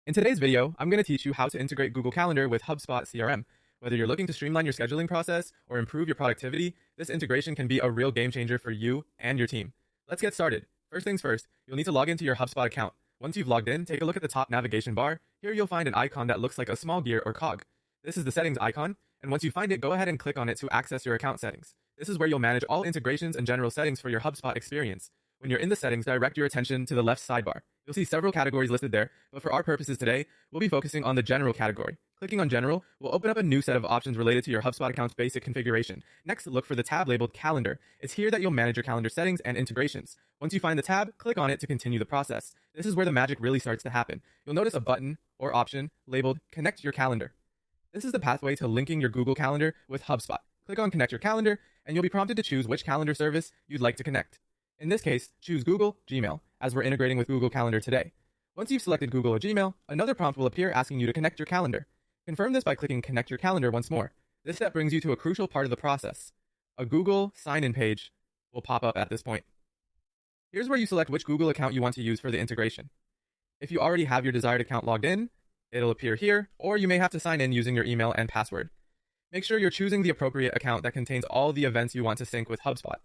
In today's video, I'm going to teach you how to integrate Google Calendar with HubSpot CRM. Whether you're looking to streamline your scheduling process or improve your productivity, this integration can be a real game changer for you and your team. Let's get started. First things first, you'll need to log into your HubSpot account. Once you've logged in, take a look at the top navigation bar. Here you'll find an icon that looks like a small gear or cog. This is the settings icon, and once you find it, go ahead and click on it to access your account settings. This is where you'll manage all integrations and general settings for your HubSpot experience. When you're in the settings, direct your attention to the left sidebar. You'll see several categories listed there, but for our purposes today, we'll be focusing on the general category. Clicking on general will open up a new set of options related to your HubSpot account's basic configuration. Next, look for the tab labeled calendar. It's here that you'll manage your calendar settings and integrations. Once you find the tab, click on it to continue the process. This is where the magic really starts to happen. You'll notice a button or option labeled connect your calendar. This is the pathway to linking your Google Calendar with HubSpot. Click on connect your calendar, and you'll be prompted to choose which calendar service you'd like to connect. In this case, choose Google Gmail, as we're integrating with Google Calendar today. Once you've selected Google or Gmail, another prompt will appear asking you to connect your calendar. Confirm this by clicking Connect Your Calendar once more. This step brings you to a crucial part of the process. A Google sign-in page will pop up at this point. Here's where you select which Google account you want to use for the integration. If you already have your desired account logged in, it'll appear here, or you may have to sign in using your email and password. Make sure you're choosing the appropriate account that contains all the events you want to sync with HubSpot.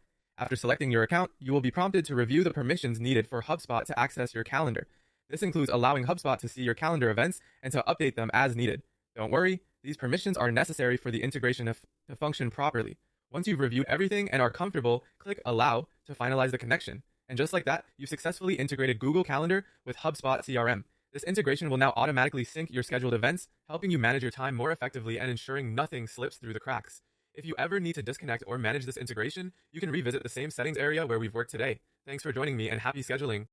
After selecting your account, you will be prompted to review the permissions needed for HubSpot to access your calendar. This includes allowing HubSpot to see your calendar events and to update them as needed. Don't worry, these permissions are necessary for the integration to function properly. Once you've reviewed everything and are comfortable, click Allow to finalize the connection. And just like that, you've successfully integrated Google Calendar with HubSpot CRM. This integration will now automatically sync your scheduled events, helping you manage your time more effectively and ensuring nothing slips through the cracks. If you ever need to disconnect or manage this integration, you can revisit the same settings area where we've worked today. Thanks for joining me and happy scheduling.